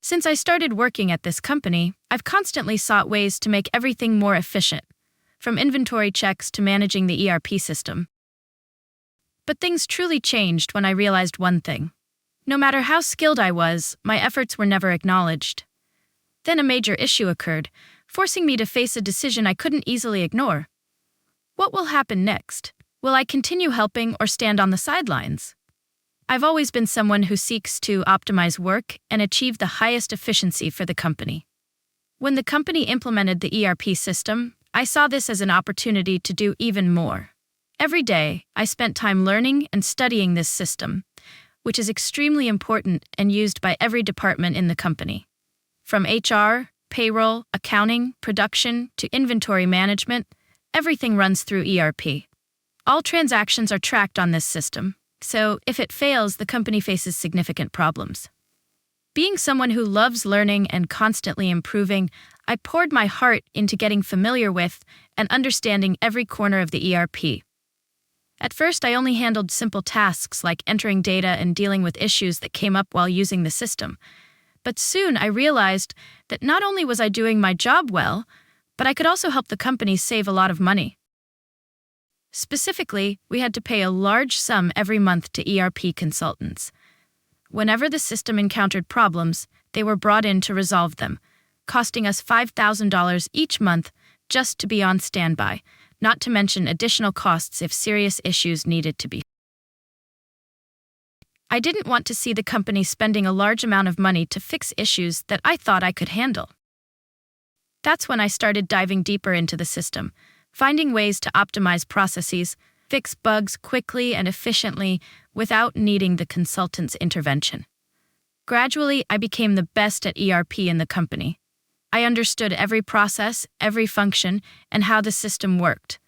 Since I started working at this company, I've constantly sought ways to make everything more efficient, from inventory checks to managing the ERP system. But things truly changed when I realized one thing. No matter how skilled I was, my efforts were never acknowledged. Then a major issue occurred, forcing me to face a decision I couldn't easily ignore. What will happen next? Will I continue helping or stand on the sidelines? I've always been someone who seeks to optimize work and achieve the highest efficiency for the company. When the company implemented the ERP system, I saw this as an opportunity to do even more. Every day, I spent time learning and studying this system, which is extremely important and used by every department in the company. From HR, payroll, accounting, production, to inventory management, everything runs through ERP. All transactions are tracked on this system, so if it fails, the company faces significant problems. Being someone who loves learning and constantly improving, I poured my heart into getting familiar with and understanding every corner of the ERP. At first, I only handled simple tasks like entering data and dealing with issues that came up while using the system. But soon I realized that not only was I doing my job well, but I could also help the company save a lot of money. Specifically, we had to pay a large sum every month to ERP consultants. Whenever the system encountered problems, they were brought in to resolve them, costing us $5,000 each month just to be on standby, not to mention additional costs if serious issues needed to be. I didn't want to see the company spending a large amount of money to fix issues that I thought I could handle. That's when I started diving deeper into the system, finding ways to optimize processes, fix bugs quickly and efficiently without needing the consultant's intervention. Gradually, I became the best at ERP in the company. I understood every process, every function, and how the system worked.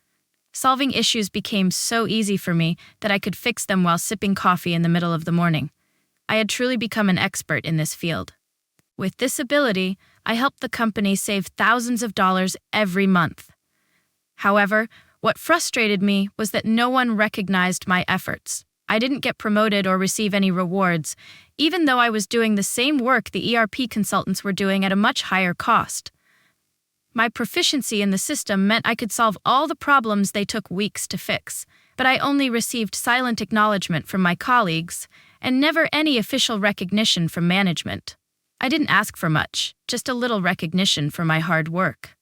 Solving issues became so easy for me that I could fix them while sipping coffee in the middle of the morning. I had truly become an expert in this field. With this ability, I helped the company save thousands of dollars every month. However, what frustrated me was that no one recognized my efforts. I didn't get promoted or receive any rewards, even though I was doing the same work the ERP consultants were doing at a much higher cost. My proficiency in the system meant I could solve all the problems they took weeks to fix, but I only received silent acknowledgement from my colleagues and never any official recognition from management. I didn't ask for much, just a little recognition for my hard work.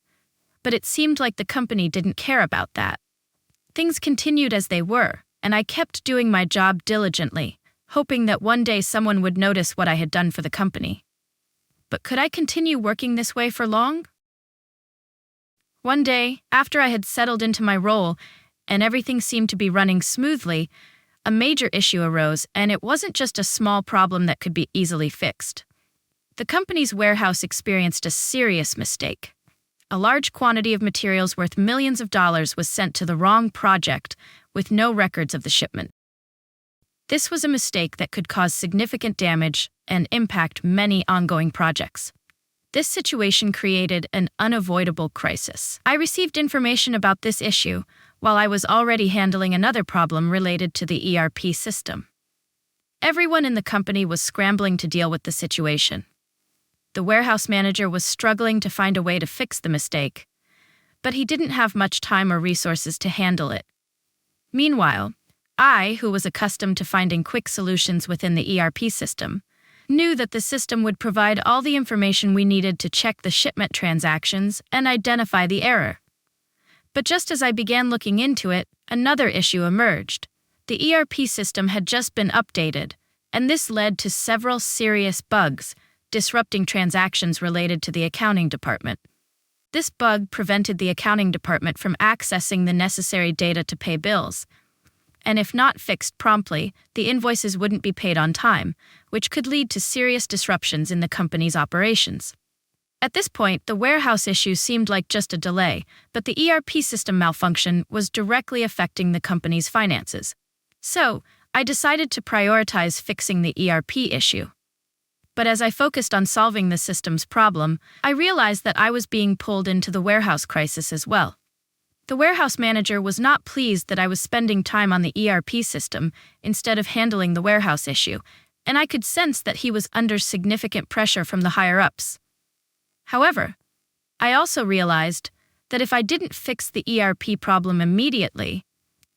But it seemed like the company didn't care about that. Things continued as they were, and I kept doing my job diligently, hoping that one day someone would notice what I had done for the company. But could I continue working this way for long? One day, after I had settled into my role and everything seemed to be running smoothly, a major issue arose, and it wasn't just a small problem that could be easily fixed. The company's warehouse experienced a serious mistake. A large quantity of materials worth millions of dollars was sent to the wrong project with no records of the shipment. This was a mistake that could cause significant damage and impact many ongoing projects. This situation created an unavoidable crisis. I received information about this issue while I was already handling another problem related to the ERP system. Everyone in the company was scrambling to deal with the situation. The warehouse manager was struggling to find a way to fix the mistake, but he didn't have much time or resources to handle it. Meanwhile, I, who was accustomed to finding quick solutions within the ERP system, knew that the system would provide all the information we needed to check the shipment transactions and identify the error. But just as I began looking into it, another issue emerged. The ERP system had just been updated, and this led to several serious bugs, disrupting transactions related to the accounting department. This bug prevented the accounting department from accessing the necessary data to pay bills, and if not fixed promptly, the invoices wouldn't be paid on time, which could lead to serious disruptions in the company's operations. At this point, the warehouse issue seemed like just a delay, but the ERP system malfunction was directly affecting the company's finances. So, I decided to prioritize fixing the ERP issue. But as I focused on solving the system's problem, I realized that I was being pulled into the warehouse crisis as well. The warehouse manager was not pleased that I was spending time on the ERP system instead of handling the warehouse issue, and I could sense that he was under significant pressure from the higher-ups. However, I also realized that if I didn't fix the ERP problem immediately,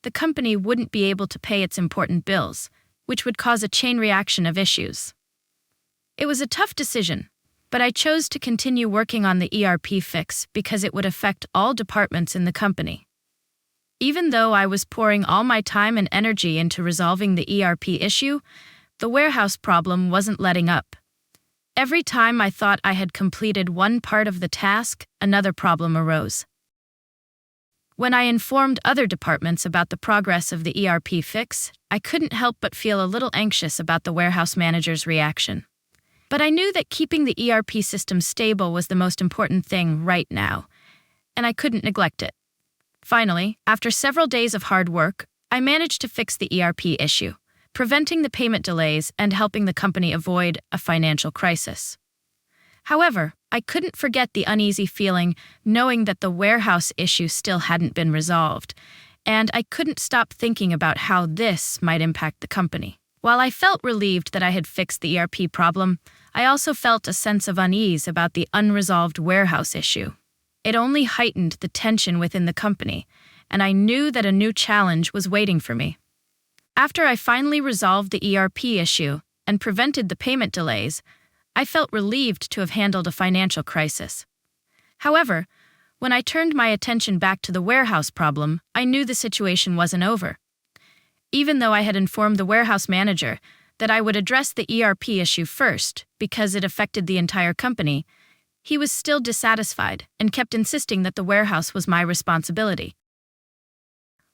the company wouldn't be able to pay its important bills, which would cause a chain reaction of issues. It was a tough decision, but I chose to continue working on the ERP fix because it would affect all departments in the company. Even though I was pouring all my time and energy into resolving the ERP issue, the warehouse problem wasn't letting up. Every time I thought I had completed one part of the task, another problem arose. When I informed other departments about the progress of the ERP fix, I couldn't help but feel a little anxious about the warehouse manager's reaction. But I knew that keeping the ERP system stable was the most important thing right now, and I couldn't neglect it. Finally, after several days of hard work, I managed to fix the ERP issue, preventing the payment delays and helping the company avoid a financial crisis. However, I couldn't forget the uneasy feeling knowing that the warehouse issue still hadn't been resolved, and I couldn't stop thinking about how this might impact the company. While I felt relieved that I had fixed the ERP problem, I also felt a sense of unease about the unresolved warehouse issue. It only heightened the tension within the company, and I knew that a new challenge was waiting for me. After I finally resolved the ERP issue and prevented the payment delays, I felt relieved to have handled a financial crisis. However, when I turned my attention back to the warehouse problem, I knew the situation wasn't over. Even though I had informed the warehouse manager that I would address the ERP issue first because it affected the entire company, he was still dissatisfied and kept insisting that the warehouse was my responsibility.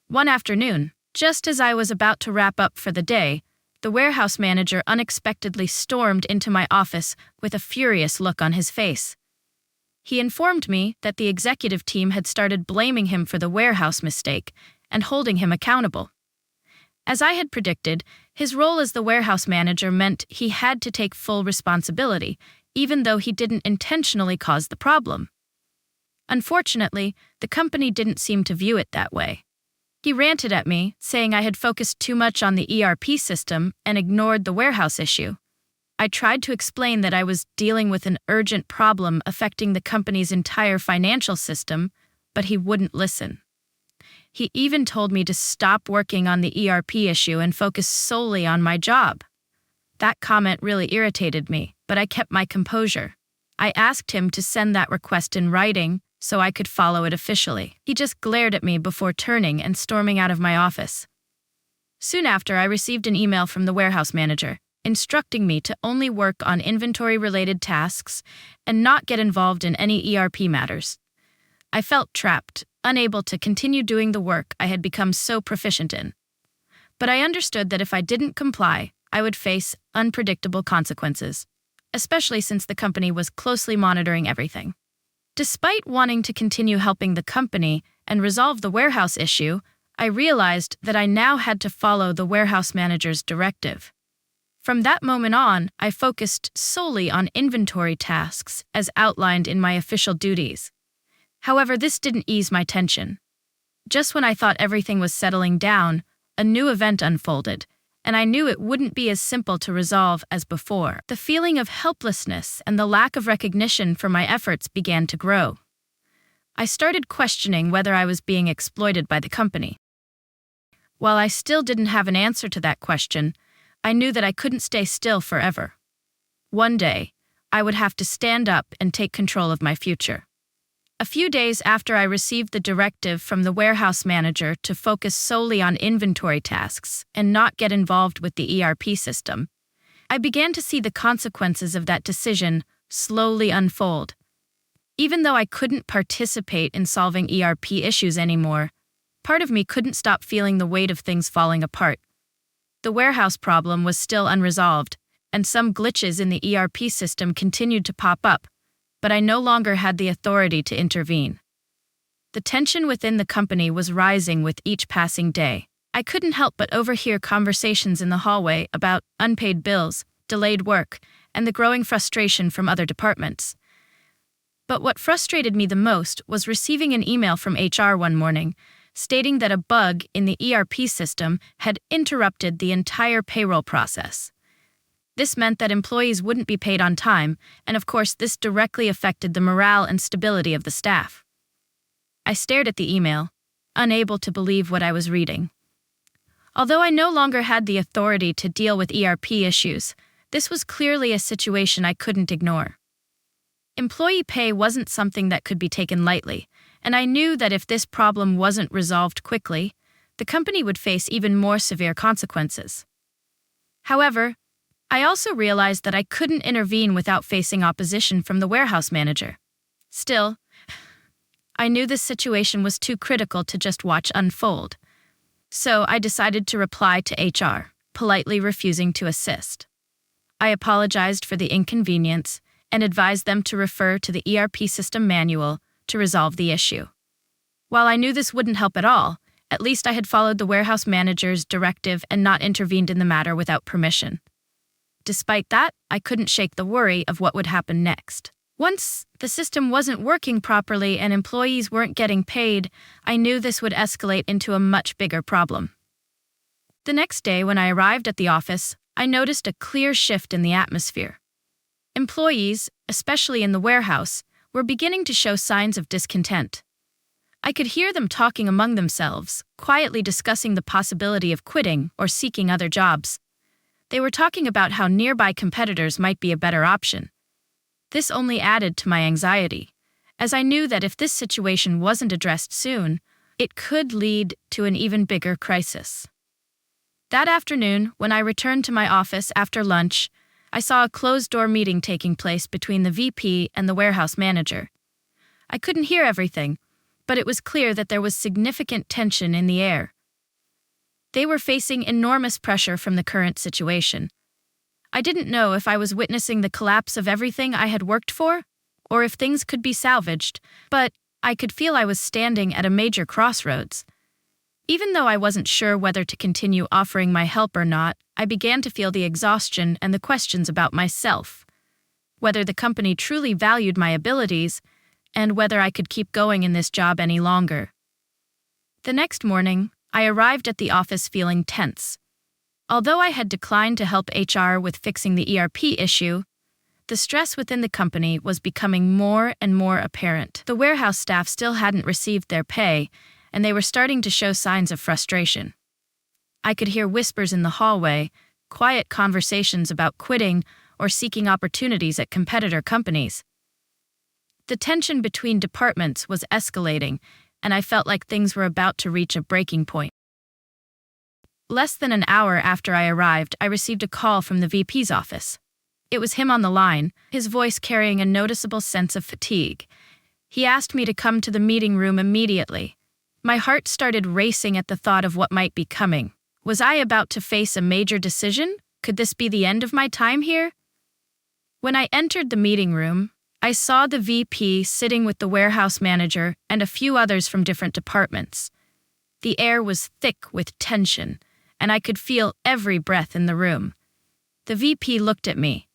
One afternoon, just as I was about to wrap up for the day, the warehouse manager unexpectedly stormed into my office with a furious look on his face. He informed me that the executive team had started blaming him for the warehouse mistake and holding him accountable. As I had predicted, his role as the warehouse manager meant he had to take full responsibility, even though he didn't intentionally cause the problem. Unfortunately, the company didn't seem to view it that way. He ranted at me, saying I had focused too much on the ERP system and ignored the warehouse issue. I tried to explain that I was dealing with an urgent problem affecting the company's entire financial system, but he wouldn't listen. He even told me to stop working on the ERP issue and focus solely on my job. That comment really irritated me, but I kept my composure. I asked him to send that request in writing so I could follow it officially. He just glared at me before turning and storming out of my office. Soon after, I received an email from the warehouse manager, instructing me to only work on inventory-related tasks and not get involved in any ERP matters. I felt trapped, unable to continue doing the work I had become so proficient in. But I understood that if I didn't comply, I would face unpredictable consequences, especially since the company was closely monitoring everything. Despite wanting to continue helping the company and resolve the warehouse issue, I realized that I now had to follow the warehouse manager's directive. From that moment on, I focused solely on inventory tasks as outlined in my official duties. However, this didn't ease my tension. Just when I thought everything was settling down, a new event unfolded, and I knew it wouldn't be as simple to resolve as before. The feeling of helplessness and the lack of recognition for my efforts began to grow. I started questioning whether I was being exploited by the company. While I still didn't have an answer to that question, I knew that I couldn't stay still forever. One day, I would have to stand up and take control of my future. A few days after I received the directive from the warehouse manager to focus solely on inventory tasks and not get involved with the ERP system, I began to see the consequences of that decision slowly unfold. Even though I couldn't participate in solving ERP issues anymore, part of me couldn't stop feeling the weight of things falling apart. The warehouse problem was still unresolved, and some glitches in the ERP system continued to pop up, but I no longer had the authority to intervene. The tension within the company was rising with each passing day. I couldn't help but overhear conversations in the hallway about unpaid bills, delayed work, and the growing frustration from other departments. But what frustrated me the most was receiving an email from HR one morning, stating that a bug in the ERP system had interrupted the entire payroll process. This meant that employees wouldn't be paid on time, and of course, this directly affected the morale and stability of the staff. I stared at the email, unable to believe what I was reading. Although I no longer had the authority to deal with ERP issues, this was clearly a situation I couldn't ignore. Employee pay wasn't something that could be taken lightly, and I knew that if this problem wasn't resolved quickly, the company would face even more severe consequences. However, I also realized that I couldn't intervene without facing opposition from the warehouse manager. Still, I knew this situation was too critical to just watch unfold. So I decided to reply to HR, politely refusing to assist. I apologized for the inconvenience and advised them to refer to the ERP system manual to resolve the issue. While I knew this wouldn't help at all, at least I had followed the warehouse manager's directive and not intervened in the matter without permission. Despite that, I couldn't shake the worry of what would happen next. Once the system wasn't working properly and employees weren't getting paid, I knew this would escalate into a much bigger problem. The next day, when I arrived at the office, I noticed a clear shift in the atmosphere. Employees, especially in the warehouse, were beginning to show signs of discontent. I could hear them talking among themselves, quietly discussing the possibility of quitting or seeking other jobs. They were talking about how nearby competitors might be a better option. This only added to my anxiety, as I knew that if this situation wasn't addressed soon, it could lead to an even bigger crisis. That afternoon, when I returned to my office after lunch, I saw a closed-door meeting taking place between the VP and the warehouse manager. I couldn't hear everything, but it was clear that there was significant tension in the air. They were facing enormous pressure from the current situation. I didn't know if I was witnessing the collapse of everything I had worked for, or if things could be salvaged, but I could feel I was standing at a major crossroads. Even though I wasn't sure whether to continue offering my help or not, I began to feel the exhaustion and the questions about myself, whether the company truly valued my abilities, and whether I could keep going in this job any longer. The next morning, I arrived at the office feeling tense. Although I had declined to help HR with fixing the ERP issue, the stress within the company was becoming more and more apparent. The warehouse staff still hadn't received their pay, and they were starting to show signs of frustration. I could hear whispers in the hallway, quiet conversations about quitting or seeking opportunities at competitor companies. The tension between departments was escalating, and I felt like things were about to reach a breaking point. Less than an hour after I arrived, I received a call from the VP's office. It was him on the line, his voice carrying a noticeable sense of fatigue. He asked me to come to the meeting room immediately. My heart started racing at the thought of what might be coming. Was I about to face a major decision? Could this be the end of my time here? When I entered the meeting room, I saw the VP sitting with the warehouse manager and a few others from different departments. The air was thick with tension, and I could feel every breath in the room. The VP looked at me,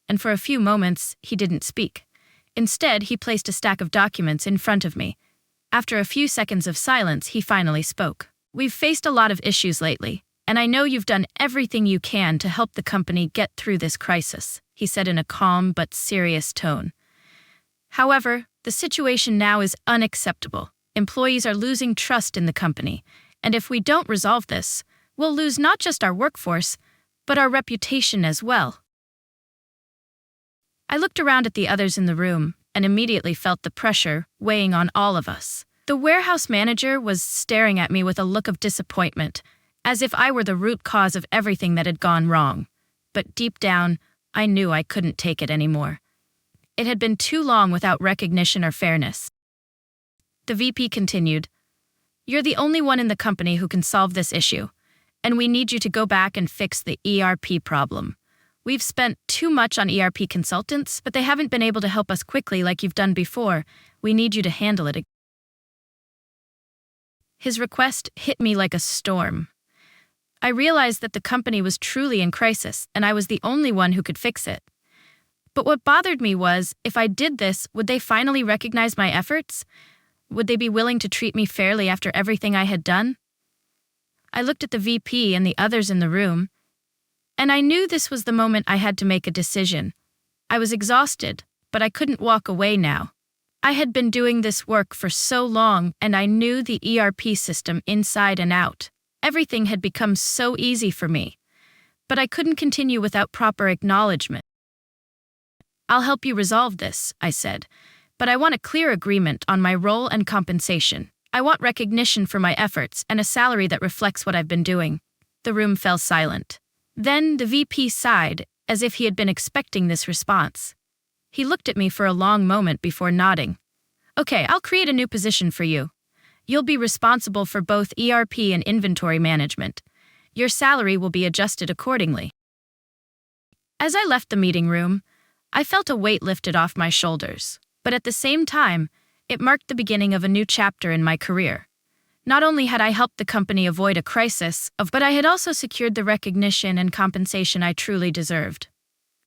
and for a few moments, he didn't speak. Instead, he placed a stack of documents in front of me. After a few seconds of silence, he finally spoke. "We've faced a lot of issues lately, and I know you've done everything you can to help the company get through this crisis," he said in a calm but serious tone. "However, the situation now is unacceptable. Employees are losing trust in the company, and if we don't resolve this, we'll lose not just our workforce, but our reputation as well." I looked around at the others in the room and immediately felt the pressure weighing on all of us. The warehouse manager was staring at me with a look of disappointment, as if I were the root cause of everything that had gone wrong. But deep down, I knew I couldn't take it anymore. It had been too long without recognition or fairness. The VP continued, "You're the only one in the company who can solve this issue, and we need you to go back and fix the ERP problem. We've spent too much on ERP consultants, but they haven't been able to help us quickly like you've done before. We need you to handle it." His request hit me like a storm. I realized that the company was truly in crisis, and I was the only one who could fix it. But what bothered me was, if I did this, would they finally recognize my efforts? Would they be willing to treat me fairly after everything I had done? I looked at the VP and the others in the room, And I knew this was the moment I had to make a decision. I was exhausted, but I couldn't walk away now. I had been doing this work for so long, and I knew the ERP system inside and out. Everything had become so easy for me. But I couldn't continue without proper acknowledgement. "I'll help you resolve this," I said, "but I want a clear agreement on my role and compensation. I want recognition for my efforts and a salary that reflects what I've been doing." The room fell silent. Then the VP sighed, as if he had been expecting this response. He looked at me for a long moment before nodding. "Okay, I'll create a new position for you. You'll be responsible for both ERP and inventory management. Your salary will be adjusted accordingly." As I left the meeting room, I felt a weight lifted off my shoulders, but at the same time, it marked the beginning of a new chapter in my career. Not only had I helped the company avoid a crisis, but I had also secured the recognition and compensation I truly deserved.